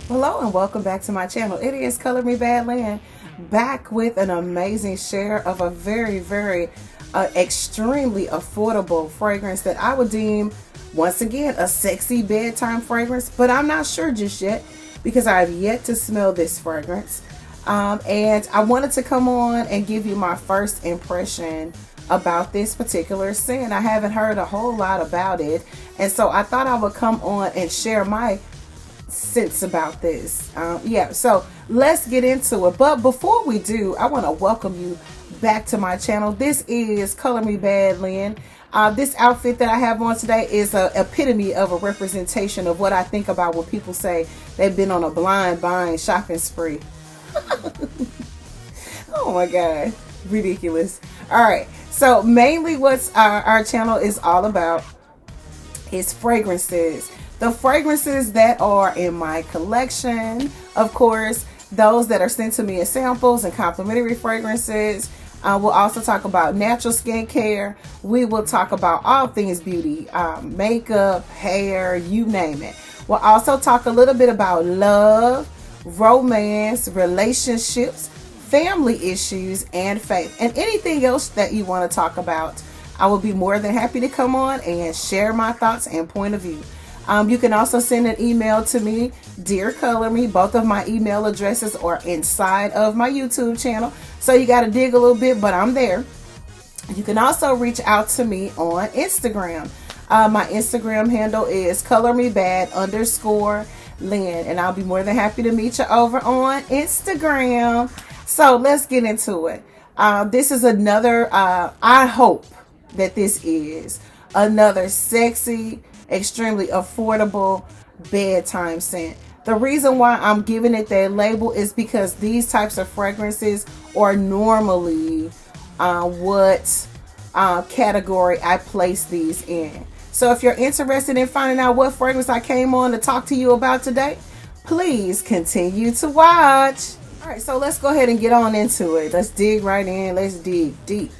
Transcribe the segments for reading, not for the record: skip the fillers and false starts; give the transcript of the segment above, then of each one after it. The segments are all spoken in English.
Hello and welcome back to my channel. It is Color Me Badland, back with an amazing share of a very extremely affordable fragrance that I would deem, once again, a sexy bedtime fragrance, but I'm not sure just yet because I have yet to smell this fragrance. And I wanted to come on and give you my first impression about this particular scent. I haven't heard a whole lot about it, and so I thought I would come on and share my sense about this. Yeah, so let's get into it. But before we do, I want to welcome you back to my channel. This is Color Me Badland. This outfit that I have on today is an epitome of a representation of what I think about when people say they've been on a blind buying shopping spree. Oh my god, ridiculous. All right, so mainly what's our channel is all about is fragrances. The fragrances that are in my collection, of course, those that are sent to me as samples and complimentary fragrances. We'll also talk about natural skincare. We will talk about all things beauty, makeup, hair, you name it. We'll also talk a little bit about love, romance, relationships, family issues, and faith, and anything else that you want to talk about. I will be more than happy to come on and share my thoughts and point of view. You can also send an email to me, Dear Color Me. Both of my email addresses are inside of my YouTube channel, so you got to dig a little bit, but I'm there. You can also reach out to me on Instagram. My Instagram handle is colormebad_Lynn, and I'll be more than happy to meet you over on Instagram. So let's get into it. This is another, I hope that this is another sexy, extremely affordable bedtime scent. The reason why I'm giving it that label is because these types of fragrances are normally what category I place these in. So if you're interested in finding out what fragrance I came on to talk to you about today, please continue to watch. All right, so let's go ahead and get on into it. Let's dig right in. Let's dig deep.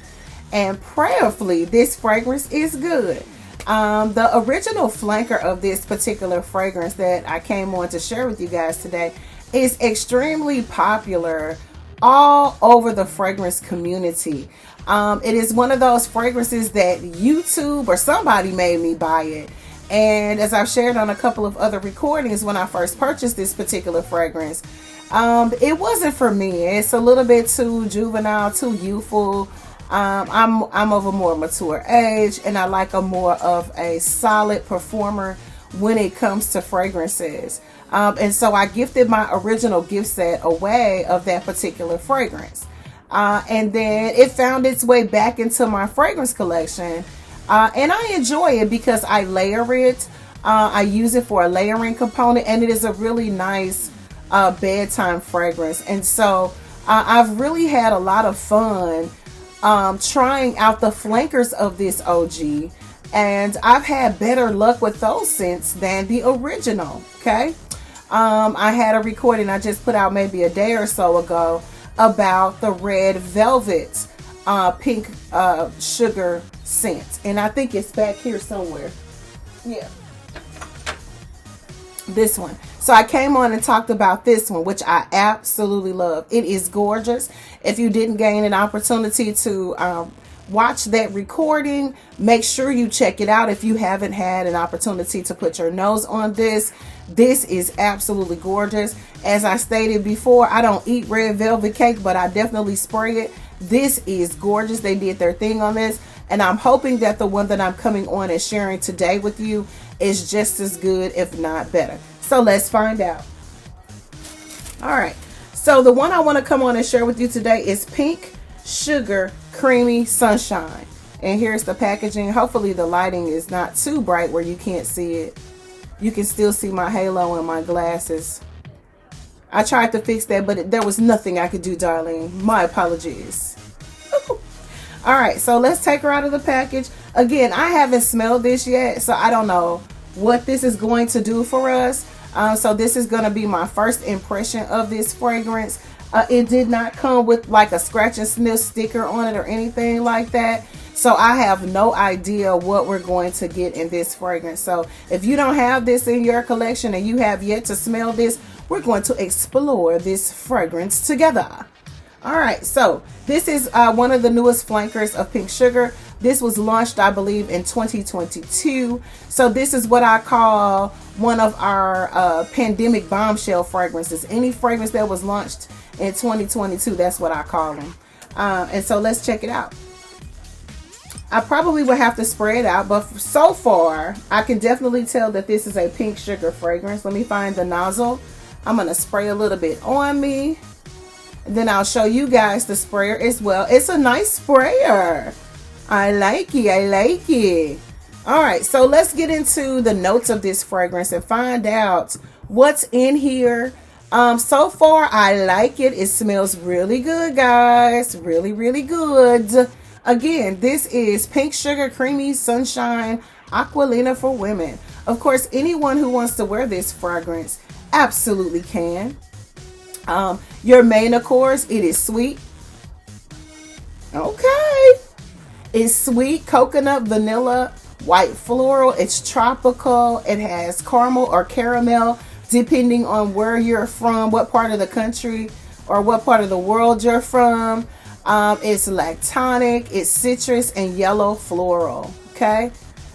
And prayerfully, this fragrance is good. The original flanker of this particular fragrance that I came on to share with you guys today is extremely popular all over the fragrance community. It is one of those fragrances that YouTube or somebody made me buy it. And as I've shared on a couple of other recordings, when I first purchased this particular fragrance, it wasn't for me. It's a little bit too juvenile, too youthful. I'm of a more mature age, and I like a more of a solid performer when it comes to fragrances. And so I gifted my original gift set away of that particular fragrance. And then it found its way back into my fragrance collection. And I enjoy it because I layer it. I use it for a layering component, and it is a really nice bedtime fragrance. And so I've really had a lot of fun trying out the flankers of this OG, and I've had better luck with those scents than the original. Okay, I had a recording I just put out maybe a day or so ago about the red velvet pink sugar scent, and I think it's back here somewhere. Yeah, this one. So I came on and talked about this one, which I absolutely love. It is gorgeous. If you didn't gain an opportunity to watch that recording, make sure you check it out. If you haven't had an opportunity to put your nose on this, this is absolutely gorgeous. As I stated before, I don't eat red velvet cake, but I definitely spray it. This is gorgeous. They did their thing on this, and I'm hoping that the one that I'm coming on and sharing today with you is just as good, if not better. So let's find out. All right, so the one I want to come on and share with you today is Pink Sugar Creamy Sunshine. And here's the packaging. Hopefully the lighting is not too bright where you can't see it. You can still see my halo and my glasses. I tried to fix that, but there was nothing I could do, darling. My apologies. All right, so let's take her out of the package. Again, I haven't smelled this yet, so I don't know what this is going to do for us. So this is going to be my first impression of this fragrance. It did not come with like a scratch and sniff sticker on it or anything like that. So I have no idea what we're going to get in this fragrance. So if you don't have this in your collection and you have yet to smell this, we're going to explore this fragrance together. All right, so this is one of the newest flankers of Pink Sugar. This was launched, I believe, in 2022. So this is what I call one of our pandemic bombshell fragrances. Any fragrance that was launched in 2022, that's what I call them. And so let's check it out. I probably would have to spray it out, but so far, I can definitely tell that this is a Pink Sugar fragrance. Let me find the nozzle. I'm going to spray a little bit on me. And then I'll show you guys the sprayer as well. It's a nice sprayer. I like it. I like it. All right, so let's get into the notes of this fragrance and find out what's in here. So far, I like it. It smells really good, guys. Really, really good. Again, this is Pink Sugar Creamy Sunshine Aquilina for women. Of course, anyone who wants to wear this fragrance absolutely can. Your main, of course, it is sweet. Okay. It's sweet, coconut, vanilla, white floral. It's tropical. It has caramel or caramel, depending on where you're from, what part of the country or what part of the world you're from. It's lactonic, it's citrus, and yellow floral. Okay.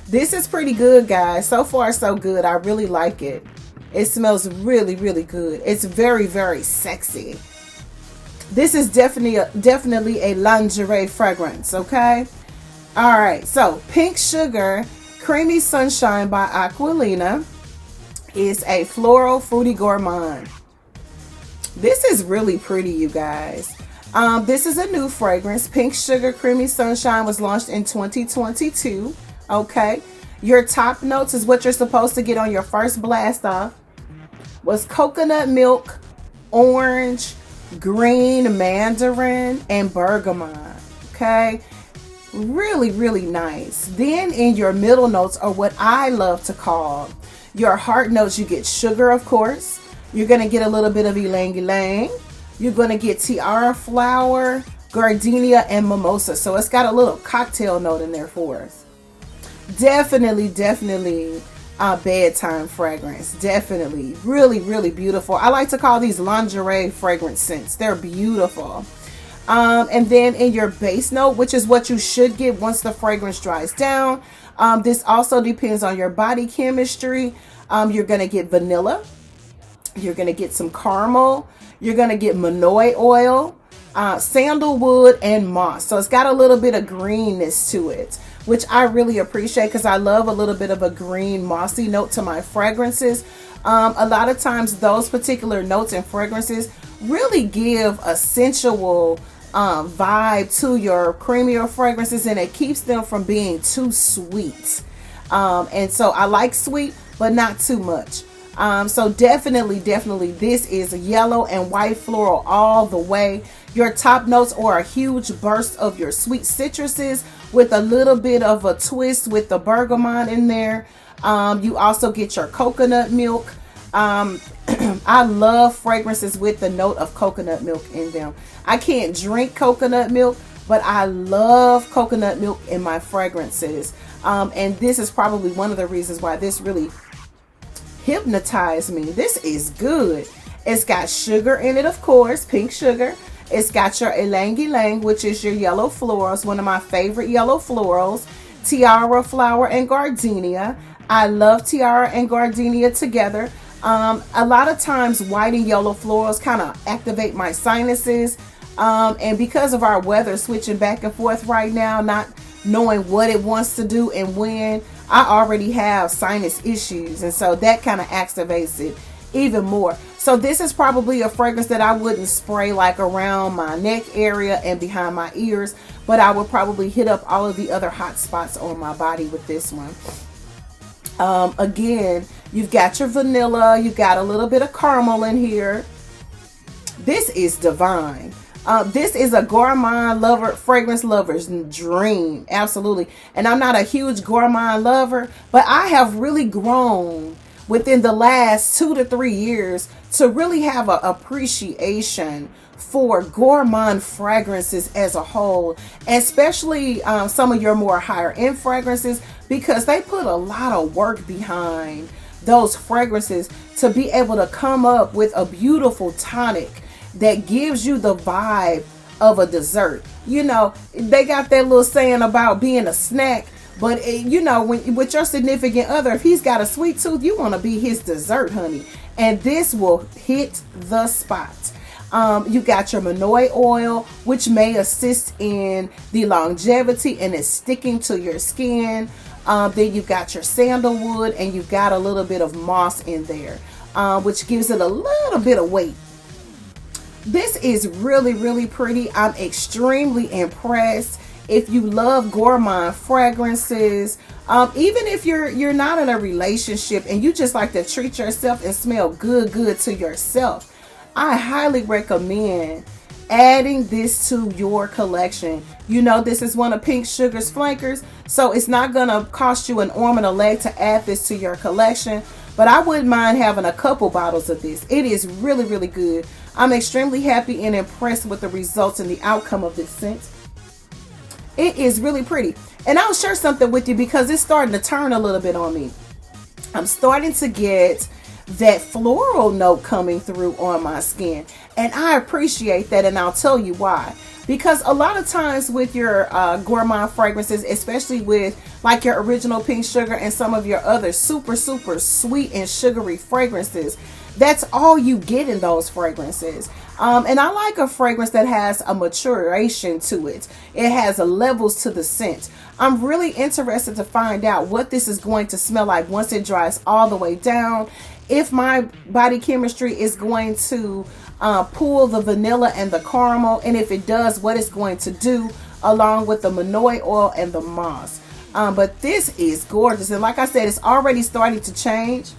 This is pretty good, guys. So far, so good. I really like it. It smells really, really good. It's very, very sexy. This is definitely a lingerie fragrance, okay? All right, so Pink Sugar Creamy Sunshine by Aquilina is a floral fruity gourmand. This is really pretty, you guys. This is a new fragrance. Pink Sugar Creamy Sunshine was launched in 2022, okay? Your top notes is what you're supposed to get on your first blast off. Was coconut milk, orange, green mandarin, and bergamot. Okay, really, really nice. Then in your middle notes are what I love to call your heart notes. You get sugar, of course. You're gonna get a little bit of ylang ylang. You're gonna get tiara flower, gardenia, and mimosa. So it's got a little cocktail note in there for us. Definitely a bedtime fragrance. Definitely really, really beautiful. I like to call these lingerie fragrance scents. They're beautiful. And then in your base note, which is what you should get once the fragrance dries down, this also depends on your body chemistry. You're gonna get vanilla, you're gonna get some caramel, you're gonna get manoi oil, sandalwood, and moss. So it's got a little bit of greenness to it, which I really appreciate because I love a little bit of a green mossy note to my fragrances. A lot of times those particular notes and fragrances really give a sensual vibe to your creamier fragrances, and it keeps them from being too sweet. And so I like sweet, but not too much. So definitely this is yellow and white floral all the way. Your top notes are a huge burst of your sweet citruses with a little bit of a twist with the bergamot in there. You also get your coconut milk. I love fragrances with the note of coconut milk in them. I can't drink coconut milk, but I love coconut milk in my fragrances. And this is probably one of the reasons why this really hypnotized me. This is good. It's got sugar in it, of course, Pink Sugar. It's got your ylang ylang, which is your yellow florals, one of my favorite yellow florals, tiara flower, and gardenia. I love tiara and gardenia together. A lot of times white and yellow florals kind of activate my sinuses. And because of our weather switching back and forth right now, not knowing what it wants to do and when, I already have sinus issues. And so that kind of activates it even more. So this is probably a fragrance that I wouldn't spray like around my neck area and behind my ears, but I would probably hit up all of the other hot spots on my body with this one. Again, you've got your vanilla, you've got a little bit of caramel in here. This is divine. This is a gourmand lover, fragrance lover's dream. Absolutely. And I'm not a huge gourmand lover, but I have really grown within the last 2 to 3 years to really have an appreciation for gourmand fragrances as a whole, especially some of your more higher end fragrances, because they put a lot of work behind those fragrances to be able to come up with a beautiful tonic that gives you the vibe of a dessert. You know, they got that little saying about being a snack, but you know, when with your significant other, if he's got a sweet tooth, you want to be his dessert, honey. And this will hit the spot. You got your Monoi oil, which may assist in the longevity and it's sticking to your skin. Then you got your sandalwood, and you got a little bit of moss in there, which gives it a little bit of weight. This is really, really pretty. I'm extremely impressed. If you love gourmand fragrances, even if you're not in a relationship and you just like to treat yourself and smell good to yourself, I highly recommend adding this to your collection. You know, this is one of Pink Sugar's flankers, so it's not gonna cost you an arm and a leg to add this to your collection, but I wouldn't mind having a couple bottles of this. It is really, really good. I'm extremely happy and impressed with the results and the outcome of this scent. It is really pretty. And I'll share something with you because it's starting to turn a little bit on me. I'm starting to get that floral note coming through on my skin, and I appreciate that, and I'll tell you why. Because a lot of times with your gourmand fragrances, especially with like your original Pink Sugar and some of your other super sweet and sugary fragrances, that's all you get in those fragrances. And I like a fragrance that has a maturation to it. It has a levels to the scent. I'm really interested to find out what this is going to smell like once it dries all the way down. If my body chemistry is going to pull the vanilla and the caramel, and if it does, what it's going to do along with the Monoi oil and the moss. But this is gorgeous, and like I said, it's already starting to change,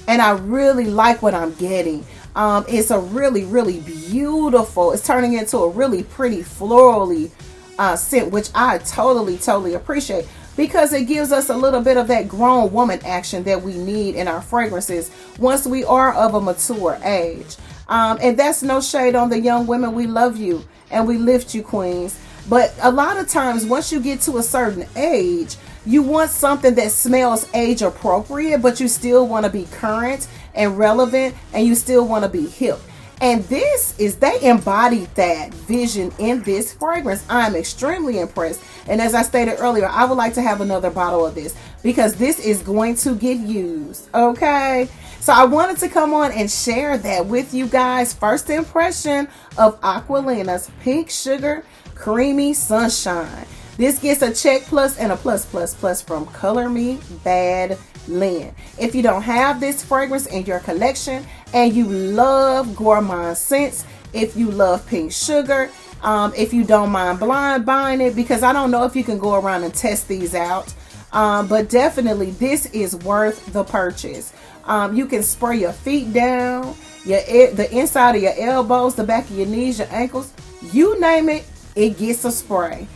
and I really like what I'm getting. It's a really beautiful, it's turning into a really pretty florally scent, which I totally appreciate, because it gives us a little bit of that grown woman action that we need in our fragrances once we are of a mature age. And that's no shade on the young women. We love you and we lift you, queens. But a lot of times once you get to a certain age, you want something that smells age appropriate, but you still want to be current and relevant, and you still want to be hip. And this is, they embodied that vision in this fragrance. I'm extremely impressed. And as I stated earlier, I would like to have another bottle of this because this is going to get used. Okay. So I wanted to come on and share that with you guys. First impression of Aquilina's Pink Sugar Creamy Sunshine. This gets a check plus and a plus from Color Me Bad Lynn. If you don't have this fragrance in your collection and you love gourmand scents, if you love Pink Sugar, if you don't mind blind buying it, because I don't know if you can go around and test these out, but definitely this is worth the purchase. You can spray your feet down, the inside of your elbows, the back of your knees, your ankles, you name it, it gets a spray.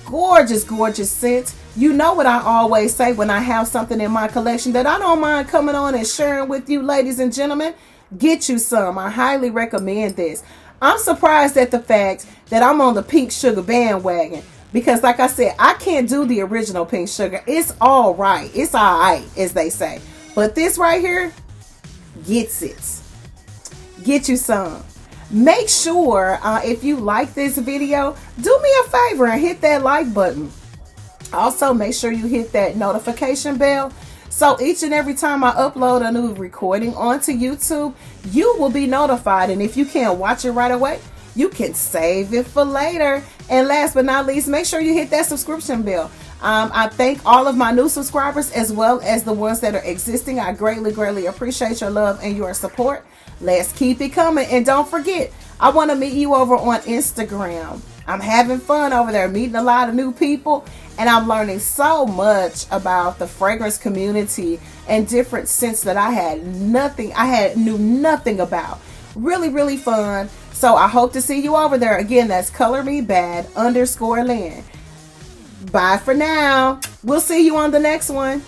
Gorgeous scent. You know what I always say when I have something in my collection that I don't mind coming on and sharing with you, ladies and gentlemen. Get you some. I highly recommend this. I'm surprised at the fact that I'm on the Pink Sugar bandwagon, because like I said, I can't do the original Pink Sugar. It's all right. It's all right, as they say. But this right here gets it. Get you some. Make sure if you like this video, do me a favor and hit that like button. Also, make sure you hit that notification bell, so each and every time I upload a new recording onto YouTube, you will be notified. And if you can't watch it right away, you can save it for later. And last but not least, make sure you hit that subscription bell. I thank all of my new subscribers as well as the ones that are existing. I greatly appreciate your love and your support. Let's keep it coming. And don't forget, I want to meet you over on Instagram. I'm having fun over there, meeting a lot of new people, and I'm learning so much about the fragrance community and different scents that I knew nothing about. Really fun. So I hope to see you over there. Again, that's Color Me Bad _Lynn. Bye for now. We'll see you on the next one.